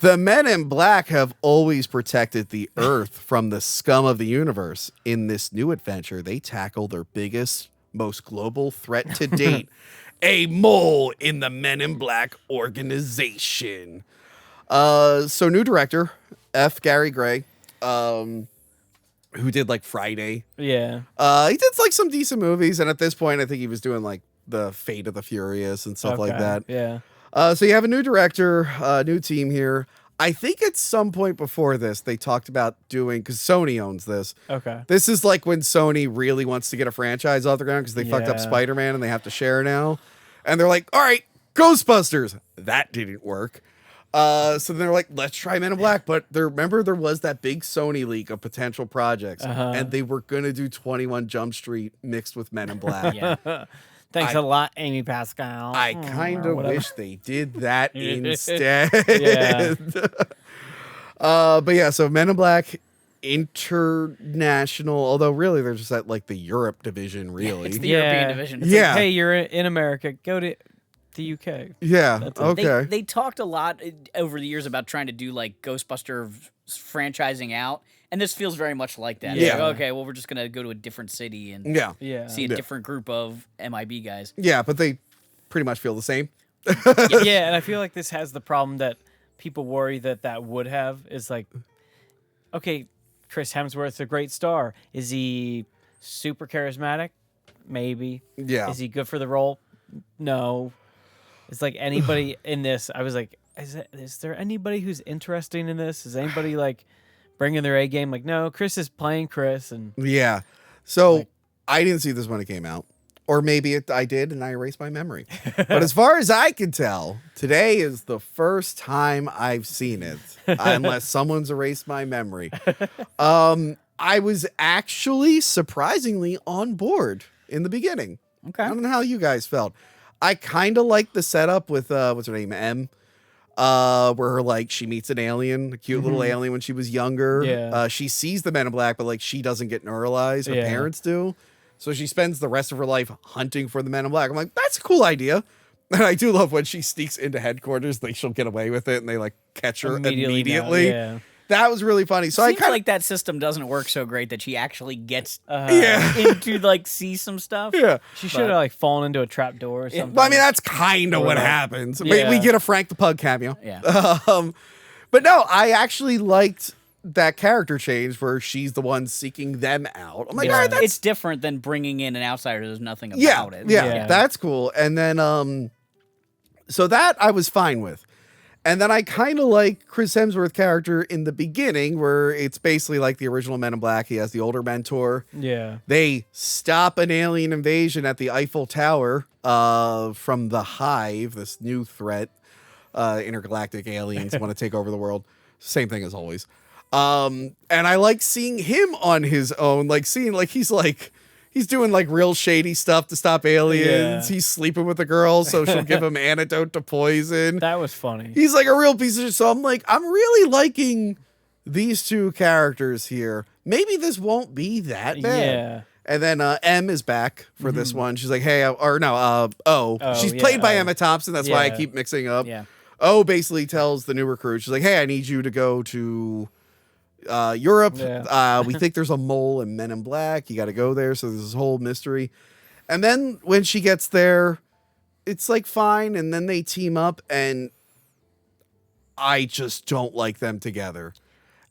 The Men in Black have always protected the Earth from the scum of the universe. In this new adventure, they tackle their biggest, most global threat to date, a mole in the Men in Black organization. So new director, F. Gary Gray, who did like Friday. Yeah. He did like some decent movies, and at this point, I think he was doing like the Fate of the Furious and stuff like that. Yeah. So you have a new director, new team here. I think at some point before this, they talked about doing, because Sony owns this. Okay. This is like when Sony really wants to get a franchise off the ground because they fucked up Yeah. Spider-Man and they have to share now. And they're like, all right, Ghostbusters. That didn't work. So they're like, let's try Men in Black. But remember, there was that big Sony leak of potential projects. And they were going to do 21 Jump Street mixed with Men in Black. Yeah. Thanks a lot, Amy Pascal. I kind of wish they did that instead. Yeah. But yeah, so Men in Black International, although really they're just at like the Europe division, really. It's the European division. It's Yeah. Hey, you're in America. Go to the UK. Yeah, That's it. okay. They talked a lot over the years about trying to do like Ghostbuster franchising out, and this feels very much like that. It's Yeah. like, okay, well, we're just gonna go to a different city and Yeah. see a different group of MIB guys. Yeah, but they pretty much feel the same. Yeah, and I feel like this has the problem that people worry that would have is like, okay, Chris Hemsworth's a great star. Is he super charismatic? Maybe. Yeah. Is he good for the role? No. It's like anybody in this. I was like, is there anybody who's interesting in this? Is anybody like bringing their A game? Like, no, Chris is playing Chris, and Yeah. So I didn't see this when it came out. Or maybe I did and I erased my memory. But as far as I can tell, today is the first time I've seen it, unless someone's erased my memory. I was actually surprisingly on board in the beginning. Okay. I don't know how you guys felt. I kind of like the setup with what's her name, M, where her like she meets an alien, a cute little alien when she was younger. Yeah. She sees the Men in Black, but like she doesn't get neuralized. Her Yeah. parents do. So she spends the rest of her life hunting for the Men in Black. I'm like, that's a cool idea. And I do love when she sneaks into headquarters, like she'll get away with it and they like catch her immediately. Yeah. That was really funny. So Seems I kind of like that system doesn't work so great that she actually gets yeah. into like see some stuff. Yeah. She should have like fallen into a trap door or something. Well, I mean, that's kind of Or what like- happens. Yeah. We get a Frank the Pug cameo. Yeah. But no, I actually liked that character change where she's the one seeking them out. I'm like, Yeah. all right, that's It's different than bringing in an outsider who knows nothing about yeah, it. yeah, that's cool. And then, so that I was fine with. And then I kind of like Chris Hemsworth character in the beginning where it's basically like the original Men in Black. He has the older mentor. Yeah. They stop an alien invasion at the Eiffel Tower from the Hive, this new threat. Intergalactic aliens want to take over the world. Same thing as always. And I like seeing him on his own, like seeing like he's doing like real shady stuff to stop aliens. Yeah. He's sleeping with a girl, so she'll give him antidote to poison. That was funny. He's like a real piece of shit. So I'm like, I'm really liking these two characters here. Maybe this won't be that bad. Yeah. And then M is back for this one. She's like, hey, she's yeah, played by O. Emma Thompson. That's why I Yeah. keep mixing up. Yeah. O basically tells the new recruit, she's like, hey, I need you to go to Europe. Yeah. We think there's a mole in Men in Black. You got to go there. So there's this whole mystery. And then when she gets there, it's like fine. And then they team up and I just don't like them together,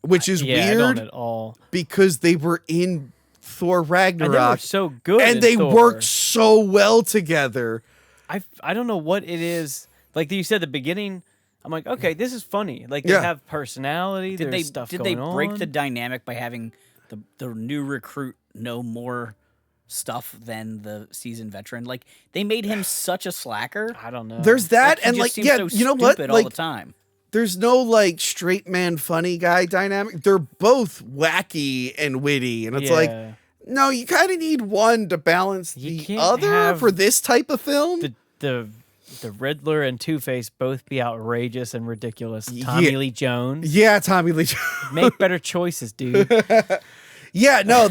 which is Yeah, I weird don't at all. because they were in Thor And they were Ragnarok so good. and in they Thor. worked so well together. I don't know what it is. Like you said at the beginning, I'm like, okay, this is funny. Like they Yeah. have personality. Did There's they stuff did going they break on. the dynamic by having the new recruit know more stuff than the seasoned veteran? Like they made him such a slacker. I don't know. There's that, He and just like, seems yeah, so you know what? stupid all Like, the time. there's no like straight man funny guy dynamic. They're both wacky and witty, and it's like, Yeah. no, you kind of need one to balance You the can't other have for this type of film. the Riddler and Two-Face both be outrageous and ridiculous. Tommy Yeah. Lee Jones. Yeah, Tommy Lee. Make better choices, dude. Yeah, no,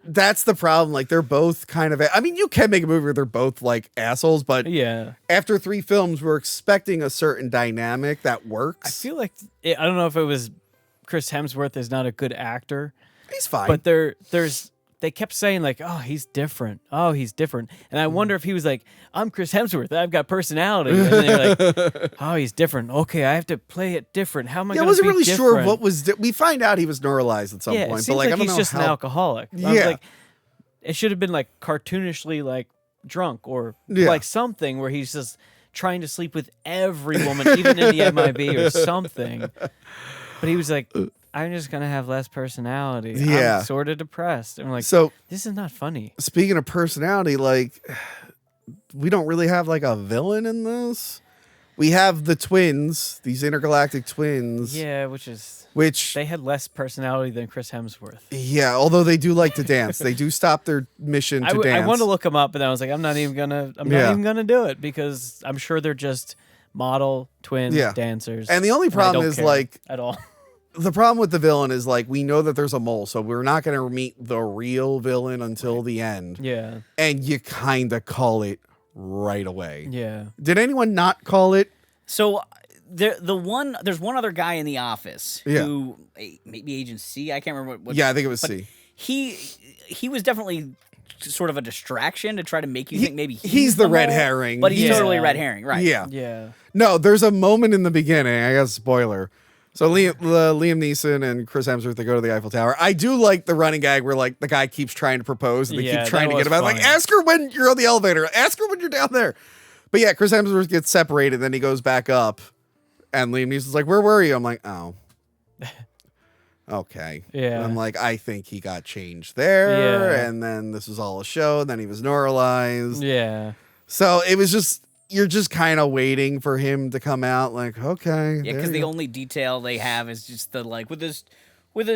that's the problem. Like they're both kind of. I mean, you can make a movie where they're both like assholes, but Yeah. after 3 films, we're expecting a certain dynamic that works. I feel like I don't know if it was Chris Hemsworth is not a good actor, he's fine. but they kept saying like, "Oh, he's different. Oh, he's different." And I wonder if he was like, "I'm Chris Hemsworth. I've got personality." And they're like, "Oh, he's different. Okay, I have to play it different. How am I yeah, I going to wasn't be really different?" sure what was. We find out he was neuralized at some Yeah, point, it seems but like I don't he's know just an how. alcoholic. I was Yeah. like, it should have been like cartoonishly like drunk or Yeah. like something where he's just trying to sleep with every woman, even in the MIB or something. But he was like, I'm just gonna have less personality. Yeah. I'm sort of depressed. I'm like, So this is not funny. speaking of personality, like we don't really have like a villain in this. We have the twins, these intergalactic twins. Yeah, which Which they had less personality than Chris Hemsworth. yeah, although they do like to dance. They do stop their mission to dance. I want to look them up, but I was like, I'm not even gonna do it because I'm sure they're just model twin dancers. And the only I problem don't is care like at all. the problem with the villain is like we know that there's a mole, so we're not going to meet the real villain until the end. Yeah. And you kind of call it right away. Yeah. Did anyone not call it? So there's one other guy in the office Yeah. who maybe Agent C. I can't remember what. Yeah, I think it was but C. He was definitely sort of a distraction to try to make you think maybe he's the red mole, herring. but he's Yeah. totally a red herring, right? Yeah. Yeah. No, there's a moment in the beginning. I guess spoiler. So Liam Neeson and Chris Hemsworth, they go to the Eiffel Tower. I do like the running gag where like the guy keeps trying to propose and they Yeah, keep trying that to get was him out. Like, funny. ask her when you're on the elevator. Ask her when you're down there. But yeah, Chris Hemsworth gets separated. Then he goes back up. And Liam Neeson's like, where were you? I'm like, oh. Okay. Yeah. And I'm like, I think he got changed there. Yeah. And then this was all a show. And then he was neuralized. Yeah. So it was just, you're just kind of waiting for him to come out. Like, okay. Yeah, there because you the go. only detail they have is just the like with his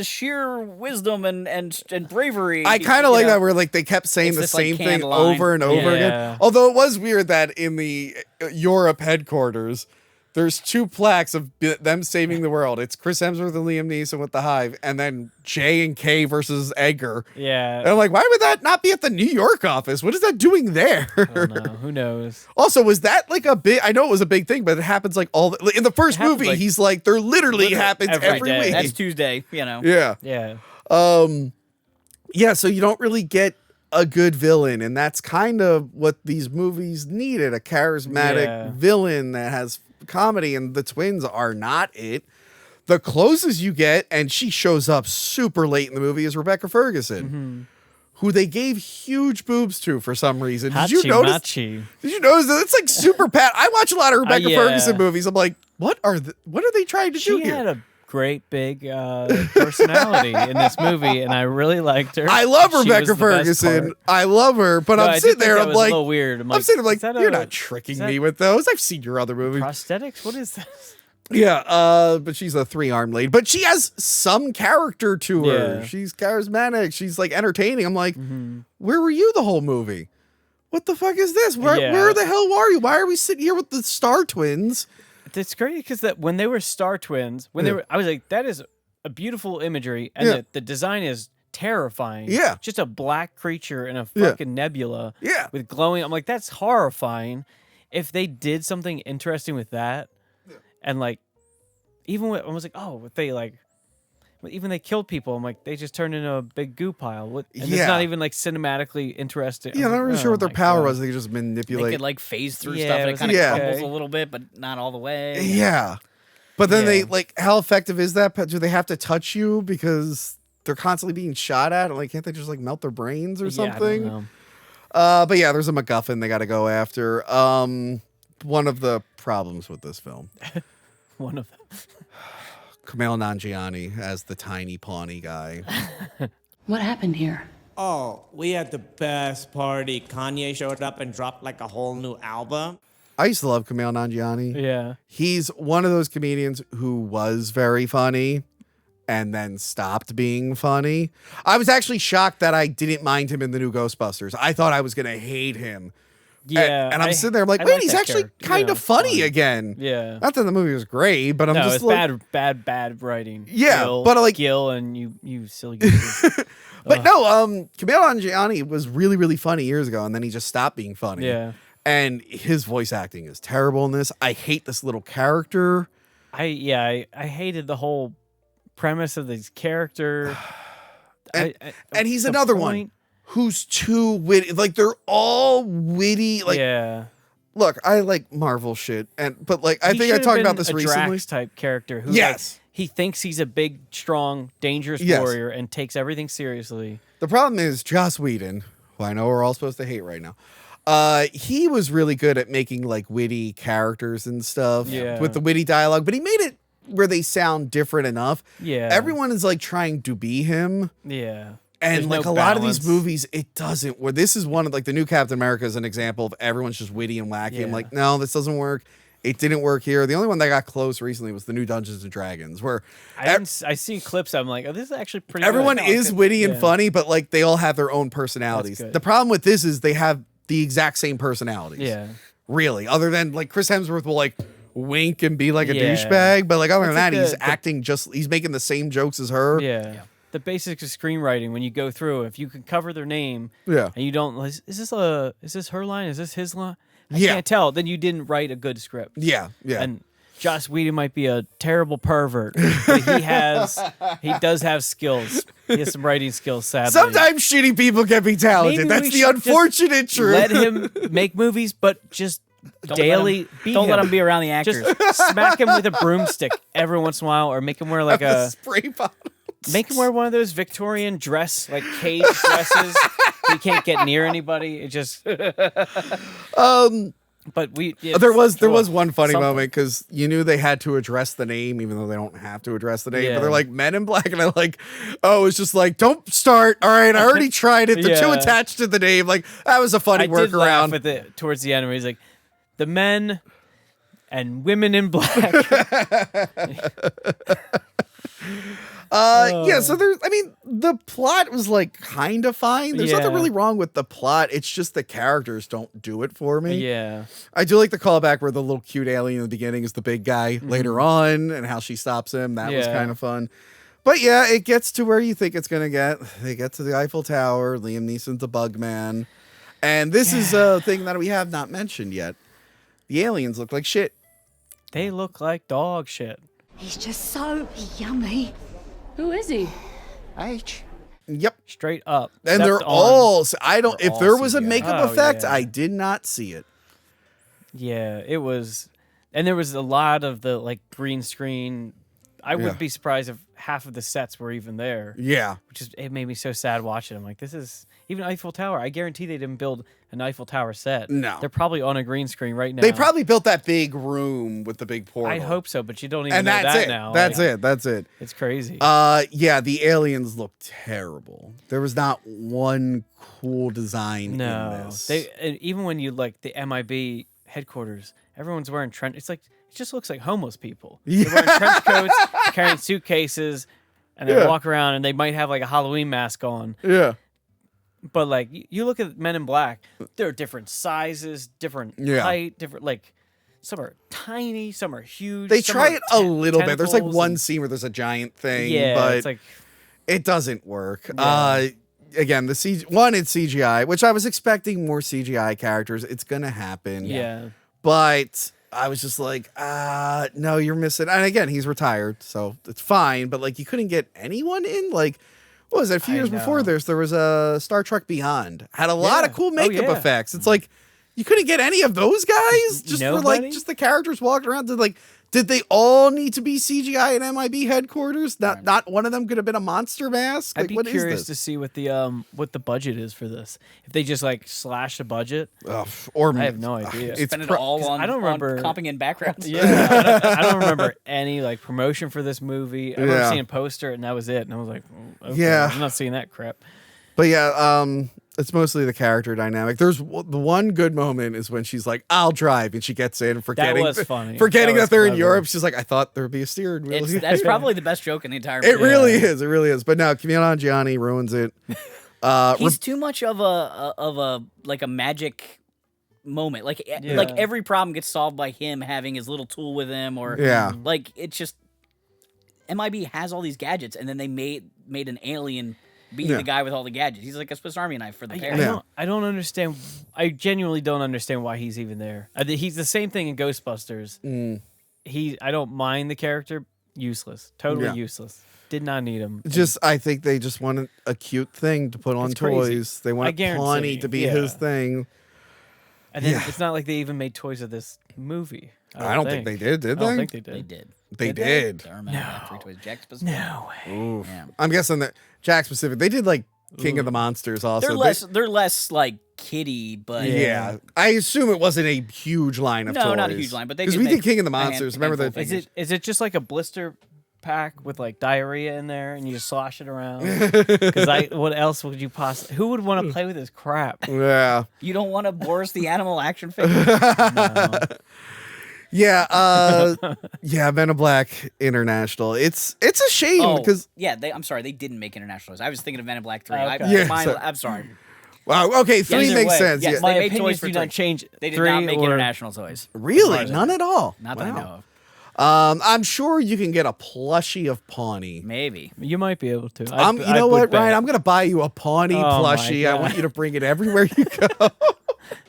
sheer wisdom and bravery. I kind of you like know, that where like they kept saying it's the this, like, same thing canned line. over and over Yeah. again. Although it was weird that in the Europe headquarters, there's 2 plaques of them saving the world. It's Chris Hemsworth and Liam Neeson with the Hive, and then J and K versus Edgar. And Yeah. I'm like, why would that not be at the New York office? What is that doing there? I don't know. Who knows? Also, was that like a big? I know it was a big thing, but it happens like in the first happens, movie. like, he's like, there literally happens every every day. week. That's Tuesday, you know. Yeah. Yeah. Yeah, so you don't really get a good villain, and that's kind of what these movies needed, a charismatic Yeah. villain that has comedy, and the twins are not it. The closest you get, and she shows up super late in the movie, is Rebecca Ferguson, who they gave huge boobs to for some reason. Did you notice? Hachi. Did you notice that? It's like super pat. I watch a lot of Rebecca yeah. Ferguson movies. I'm like, what are they trying to do She here? had a great big personality in this movie, and I really liked her. I love She was Rebecca the best Ferguson. part. I love her, but No, I I'm did sitting think there. that I'm was a like, little weird. I'm sitting there like, is that you're a- not tricking is that me with those. I've seen your other movies. prosthetics. What is this? Yeah, but she's a 3-armed lady. But she has some character to her. Yeah. She's charismatic. She's like entertaining. I'm like, Mm-hmm. where were you the whole movie? What the fuck is this? Where Yeah. the hell are you? Why are we sitting here with the Star Twins? It's great because that when they were Star Twins, I was like, that is a beautiful imagery, and Yeah. the design is terrifying. Yeah. Just a black creature in a Yeah. fucking nebula. Yeah. With glowing. I'm like, that's horrifying. If they did something interesting with that, and like, even when I was like, oh, if they like, even they killed people, I'm like, they just turned into a big goo pile. And Yeah. it's not even like cinematically interesting. Yeah, I'm I'm not like, really sure oh what their my power God. was. They could just They manipulate. could like phase through Yeah, stuff it and it was kind of like- crumbles okay. a little bit, but not all the way. Yeah. But then Yeah. they like, how effective is that? Do they have to touch you because they're constantly being shot at? Like, can't they just like melt their brains or Yeah, I don't something? know. But yeah, there's a MacGuffin they got to go after. One of the problems with this film, One of them. Kumail Nanjiani as the tiny pawny guy. What happened here? Oh, we had the best party. Kanye showed up and dropped like a whole new album. I used to love Kumail Nanjiani. Yeah. He's one of those comedians who was very funny and then stopped being funny. I was actually shocked that I didn't mind him in the new Ghostbusters. I thought I was going to hate him Yeah, and I'm I- sitting there like, I wait, like he's that actually character. kind Yeah, of funny fun. again. Yeah. Not that the movie was great, but I'm No, just it's like, bad writing. Yeah, Gil, but, like- Gil and you silly gooses. but no, Kumail Nanjiani was really, really funny years ago, and then he just stopped being funny. Yeah. And his voice acting is terrible in this. I hate this little character. I hated the whole premise of this character. And he's the another point- one who's too witty. Like, they're all witty. Like, yeah. look, I like Marvel shit, but like, I He think I should have talked about been this a recently. Drax type character who Yes. like, he thinks he's a big, strong, dangerous Yes. warrior and takes everything seriously. The problem is Joss Whedon, who I know we're all supposed to hate right now. He was really good at making like witty characters and stuff Yeah. with the witty dialogue, but he made it where they sound different enough. Yeah. Everyone is like trying to be him. Yeah. And There's like no a lot of these balance. movies, it doesn't. Where this is one of like the new Captain America is an example of everyone's just witty and wacky. I'm Yeah. like, no, this doesn't work. It didn't work here. The only one that got close recently was the new Dungeons and Dragons, where I seen clips. I'm like, oh, this is actually pretty. everyone good. is witty and Yeah. funny, but like they all have their own personalities. good. The problem with this is they have the exact same personalities. Yeah. Really. Other than like Chris Hemsworth will like wink and be like a Yeah. douchebag, but like other than That's that, like he's acting he's making the same jokes as her. Yeah. The basics of screenwriting, when you go through, if you can cover their name, Yeah. and you don't, is this her line? Is this his line? I Yeah. can't tell. Then you didn't write a good script. Yeah. Yeah. And Joss Whedon might be a terrible pervert, but he does have skills. He has some writing skills, sadly. Sometimes shitty people can be talented. Maybe That's we the should just unfortunate truth. let him make movies, but just daily beat Don't let him. him be around the actors. Just smack him with a broomstick every once in a while, or make him wear like a spray bottle. make him wear one of those Victorian dress, like cage dresses. He can't get near anybody. It just. But There was one funny something. moment because you knew they had to address the name, even though they don't have to address the name. Yeah. But they're like Men in Black, and I'm like, oh, it's just like, don't start. All right, I already tried it. They're too Yeah. attached to the name. Like that was a funny I did laugh workaround. with it towards the end where he's like, the men and women in black. Yeah, so there's, I mean, the plot was like kind of fine. There's nothing Yeah. really wrong with the plot. It's just the characters don't do it for me. Yeah. I do like the callback where the little cute alien in the beginning is the big guy later on and how she stops him. That was Yeah. kind of fun. But yeah, it gets to where you think it's going to get. They get to the Eiffel Tower. Liam Neeson's a bug man. And this is a thing that we have not mentioned yet. The aliens look like shit. They look like dog shit. He's just so yummy. Who is he? Yep. Straight up. And Stepped they're on. all, if all there was a CGI. makeup Oh, effect, yeah. I did not see it. Yeah, it was. And there was a lot of the like green screen. I Yeah. wouldn't be surprised if half of the sets were even there. Yeah. Which is, it made me so sad watching. I'm like, this is even Eiffel Tower. I guarantee they didn't build an Eiffel Tower set. No. They're probably on a green screen right now. They probably built that big room with the big portal. I hope so, but you don't even And know that's that it. now. That's Like, it. That's it. It's crazy. Yeah, the aliens look terrible. There was not one cool design in no, this. and even when you like the MIB headquarters, everyone's wearing trench. It's like it just looks like homeless people. They're wearing trench coats, carrying suitcases, and they Yeah. walk around and they might have like a Halloween mask on. Yeah. But like you look at Men in Black, there are different sizes, different Yeah. height, different like some are tiny, some are huge. They some try are it a little bit. There's like tentacles one and- scene where there's a giant thing, Yeah, but it's like it doesn't work. Yeah. Again, it's CGI, which I was expecting more CGI characters. It's gonna happen. yeah. But I was just like, no, you're missing. And again, he's retired, so it's fine. But like, you couldn't get anyone in. Like, what was it? A few I years before know. this, there was a Star Trek Beyond. Had a lot of Yeah. cool Oh, makeup yeah. effects. It's like you couldn't get any of those guys. Just for like, Nobody? just the characters walking around. Did they all need to be CGI at MIB headquarters? Not one of them could have been a monster mask. I'd Like, be what is curious this? to see what the budget is for this. If they just like slash the budget, Ugh, or I have no idea. It's Spend it pro- all on, I don't remember- on comping in backgrounds. Yeah, I don't remember any like promotion for this movie. I remember Yeah. seeing a poster and that was it. And I was like, okay, Yeah. I'm not seeing that crap. But yeah, it's mostly the character dynamic. There's the one good moment is when she's like, "I'll drive," and she gets in, forgetting was funny. forgetting That that, was they're in clever. Europe. She's like, "I thought there would be a steering wheel." That's probably the best joke in the entire It movie. really is. It really is. But no, Kumail Nanjiani ruins it. He's too much of a like a magic moment. Like Yeah. like every problem gets solved by him having his little tool with him, or Yeah. like it's just MIB has all these gadgets, and then they made an alien be Yeah. the guy with all the gadgets. He's like a Swiss Army knife for the I pair. Yeah. don't understand. I genuinely don't understand why he's even there. He's the same thing in Ghostbusters. I don't mind the character. Useless. Totally Yeah. useless. Did not need him. I think they just wanted a cute thing to put on It's crazy. toys. They I wanted guarantee, Pawnee to be yeah. his thing. And then Yeah. it's not like they even made toys of this movie. I don't think they did I they? don't think they They did. did. They did. I remember that. 3 toys. Jack specifically. No way. Oof. Yeah. I'm guessing that Jack specific. They did like King of the Monsters also. They're less like kiddie, but Yeah. I assume it wasn't a huge line of toys. No, not a huge line, but they because did we did make King of the a hand- Monsters. Remember handful the of Is it just like a blister pack with like diarrhea in there, and you just slosh it around? Because what else would you possibly? Who would want to play with this crap? Yeah. You don't want to Boris the Animal action figure? Yeah, yeah, Men in Black International. It's a shame because I'm sorry, they didn't make international toys. I was thinking of Men in Black 3. Okay. Yeah, I'm sorry. wow, okay, 3 Either makes way, sense. yes, Yeah. My they made opinions toys for do 3. not change. They did 3 not make or- international toys. Really? None at all. Not that I know of. I'm sure you can get a plushie of Pawnee. Maybe. You might be able to. You know what, Ryan? I'm gonna buy you a Pawnee Oh, my plushie. I God. want you to bring it everywhere you go.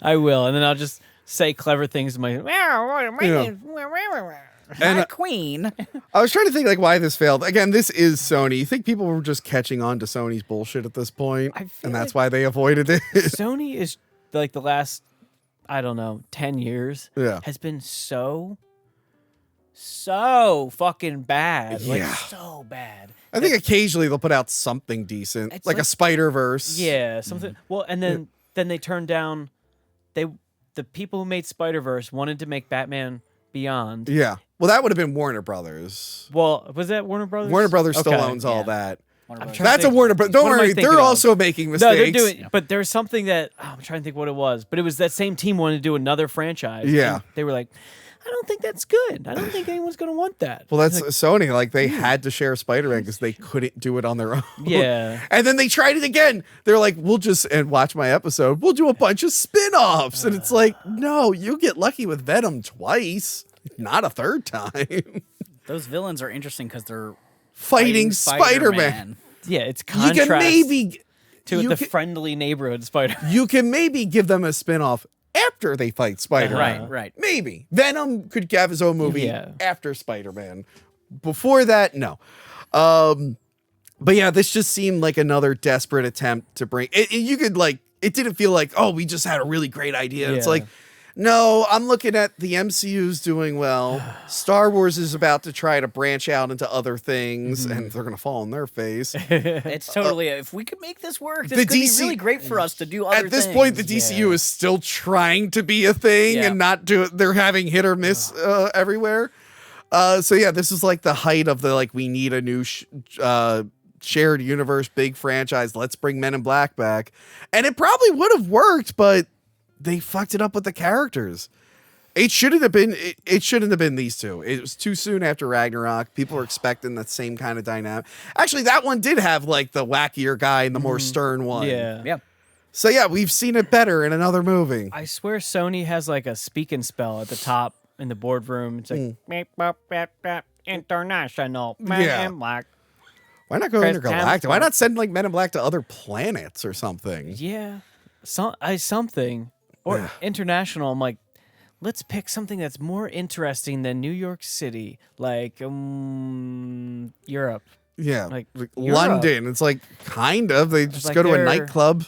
I will, and then I'll just say clever things to my. And, My queen. I was trying to think like why this failed. Again, this is Sony. You think people were just catching on to Sony's bullshit at this point, I feel and that's like- why they avoided it. Sony is like the last, I don't know, 10 years. Yeah. has been so fucking bad. Like Yeah. so bad. I think occasionally they'll put out something decent, It's like a like- Spider-Verse. Yeah, something. Well, and then they turned down. The people who made Spider-Verse wanted to make Batman Beyond. Yeah. Well, that would have been Warner Brothers. Well, was that Warner Brothers? Warner Brothers still Okay. owns all yeah. that. Warner Brothers. trying to That's a think- Warner Brothers. Don't what am I worry, thinking they're of? also making No, mistakes. they're doing. But there's something that I'm trying to think what it was. But it was that same team wanted to do another franchise. Yeah. and they were like, I don't think that's good. I don't think anyone's gonna want that. Well, that's Sony. Like they had to share Spider-Man because they couldn't do it on their own. Yeah. And then they tried it again. They're like, we'll just and watch my episode. We'll do a bunch of spin-offs. And it's like, no, you get lucky with Venom twice, not a third time. Those villains are interesting because they're Fighting Spider-Man. Yeah, it's You contrast can maybe to you the can- friendly neighborhood Spider. you can maybe give them a spin-off after they fight Spider-Man. right. Maybe. Venom could have his own movie Yeah. after Spider-Man. Before that, no. But yeah, this just seemed like another desperate attempt to bring it. You could like, it didn't feel like, oh, we just had a really great idea. It's Yeah. like, no, I'm looking at the MCU's doing well. Star Wars is about to try to branch out into other things, and they're going to fall on their face. It's totally. If we could make this work, this the could be DC really great for us to do other At this things. point, the DCU is still trying to be a thing Yeah. and not do it. They're having hit or miss everywhere. So yeah, this is like the height of the like we need a new shared universe, big franchise. Let's bring Men in Black back, and it probably would have worked, but they fucked it up with the characters. It shouldn't have been. It shouldn't have been these two. It was too soon after Ragnarok. People were expecting that same kind of dynamic. Actually, that one did have like the wackier guy and the more stern one. Yeah. So yeah, we've seen it better in another movie. I swear Sony has like a speaking spell at the top in the boardroom. It's like "Meep, bop, bop, bop, international Men Yeah. in Black." Why not go Chris intergalactic? Why Hemsworth. not send like Men in Black to other planets or something? Yeah, something or international. I'm like, let's pick something that's more interesting than New York City, like Europe. Yeah, Like, London. It's like kind of. They just like go to a they're- nightclub.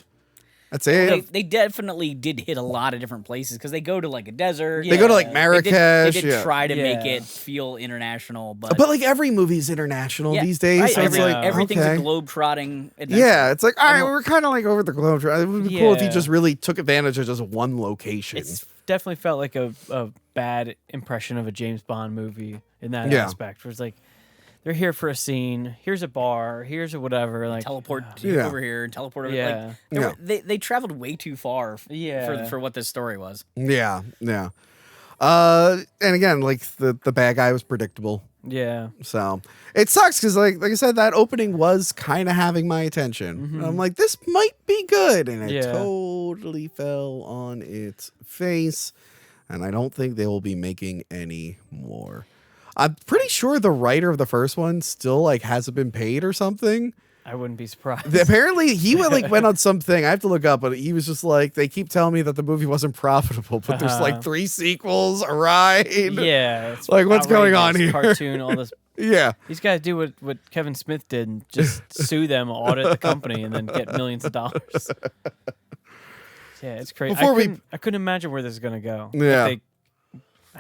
That's it. They definitely did hit a lot of different places because they go to like a desert. They go to like They Marrakesh. did yeah. try to make Yeah. it feel international, but But like every movie's international yeah, these days. right, So it's like everything's okay. a globe-trotting adventure. Yeah, it's like all right, we're kind of like over the globe. It would be cool if you Yeah. just really took advantage of just one location. It's definitely felt like a bad impression of a James Bond movie in that Yeah. aspect. Where it's like they're here for a scene. Here's a bar. Here's a whatever. Like Teleport Yeah. over here and teleport over. Yeah. Like, they traveled way too far Yeah. for what this story was. Yeah. And again, like the bad guy was predictable. Yeah. So it sucks because, like I said, that opening was kind of having my attention. And I'm like, this might be good, and it Yeah. totally fell on its face. And I don't think they will be making any more. I'm pretty sure the writer of the first one still like hasn't been paid or something. I wouldn't be surprised. Apparently, he went on something. I have to look up, but he was just like, they keep telling me that the movie wasn't profitable, but there's like 3 sequels, a ride. Yeah. It's Like, what's going on outrageous. here? Cartoon, all this. Yeah. These guys do what Kevin Smith did and just sue them, audit the company, and then get millions of dollars. Yeah, it's crazy. Before I couldn't imagine where this is gonna go. Yeah.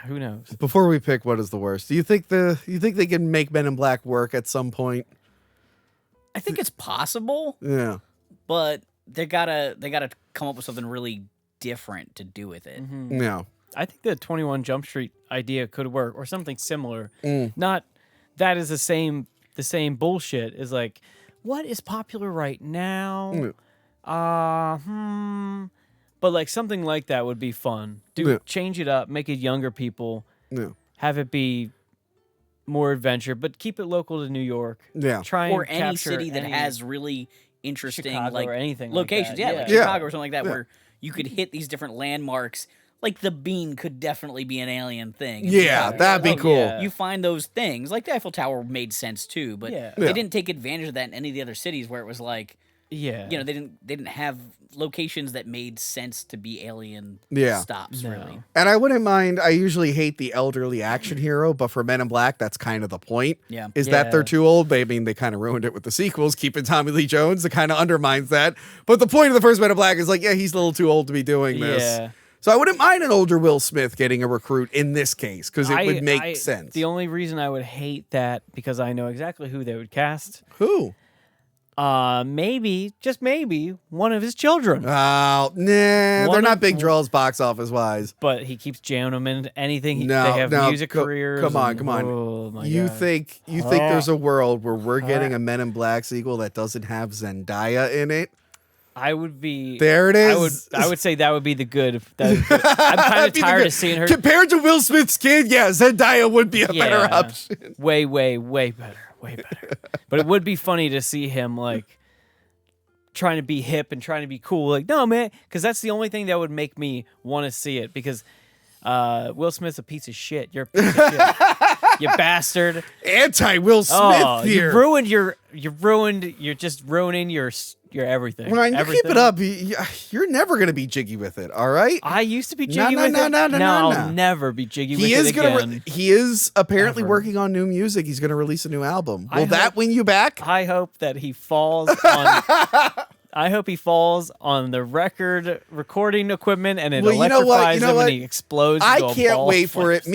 Who knows? Before we pick what is the worst, do you think they can make Men in Black work at some point? I think it's possible, Yeah. but they gotta come up with something really different to do with it. Yeah. I think the 21 Jump Street idea could work, or something similar. Mm. Not that is the same bullshit. Is like, what is popular right now? But like something like that would be fun. Change it up, make it younger people. Yeah. Have it be more adventure, but keep it local to New York. Yeah. Try and Or any capture city that any- has really interesting Chicago like or anything like locations. that, Yeah, yeah. like Yeah. Chicago or something like that, Yeah. where you could hit these different landmarks. Like the bean could definitely be an alien thing. Yeah, that'd be cool. yeah. You find those things. Like the Eiffel Tower made sense too, but Yeah. they Yeah. didn't take advantage of that in any of the other cities where it was like, Yeah. you know, they didn't have locations that made sense to be alien Yeah. stops, really. And I wouldn't mind. I usually hate the elderly action hero, but for Men in Black, that's kind of the point. Yeah. Is that they're Yeah. too old? I mean, they kind of ruined it with the sequels, keeping Tommy Lee Jones. It kind of undermines that. But the point of the first Men in Black is like, yeah, he's a little too old to be doing this. Yeah. So I wouldn't mind an older Will Smith getting a recruit in this case because it would make sense. The only reason I would hate that, because I know exactly who they would cast. Who? Maybe, just maybe, one of his children. Oh, nah, they're One not of- big draws box office wise. But he keeps jamming them in anything. No, They have no, music careers. Come on, and- come on. Oh, my You God. think there's a world where we're getting a Men in Black sequel that doesn't have Zendaya in it? I would be. There it I would. is. I would say that would be the good. I'm kind of Be the tired good- of seeing her. Compared to Will Smith's kid, yeah, Zendaya would be a better Yeah. option. Way better. Way better. But it would be funny to see him like trying to be hip and trying to be cool. Like, no, man, because that's the only thing that would make me want to see it. Because Will Smith's a piece of shit. You're a piece of shit. You bastard. Anti Will Smith Oh, here. you're just ruining your everything. Ryan, you Everything. keep it up. You're never gonna be jiggy with it. All right. I used to be No, jiggy no, with no, it. no, no, Now no, I'll no. never be jiggy with He it is again. he is apparently Ever. working on new music. He's gonna release a new album. I Will that hope- win you back? I hope that he falls on. I hope he falls on the record recording equipment and it Well, you know electrifies what? You know him what? and he explodes. I into a can't ball wait of for it. flames.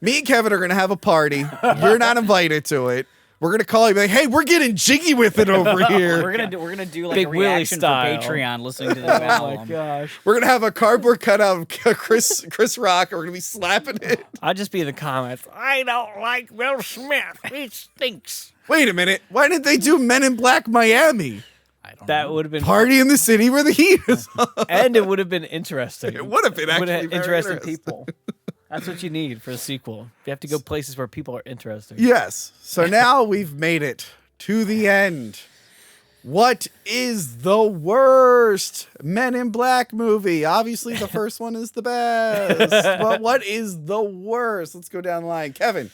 Me and Kevin are gonna have a party. You're not invited to it. We're gonna call you and be like, hey, we're getting jiggy with it over here. We're gonna do like Big a Willie reaction style. for Patreon listening to this Oh my album. gosh! We're gonna have a cardboard cutout of Chris Rock, and we're gonna be slapping it. I'll just be in the comments. I don't like Will Smith. He stinks. Wait a minute. Why didn't they do Men in Black Miami? That would have been Party in the city where the heat is on. and it would have been interesting. It would have been Would actually have very interesting interesting. people. That's what you need for a sequel. You have to go places where people are interesting. Yes. So now we've made it to the end. What is the worst Men in Black movie? Obviously, the first one is the best. But what is the worst? Let's go down the line. Kevin,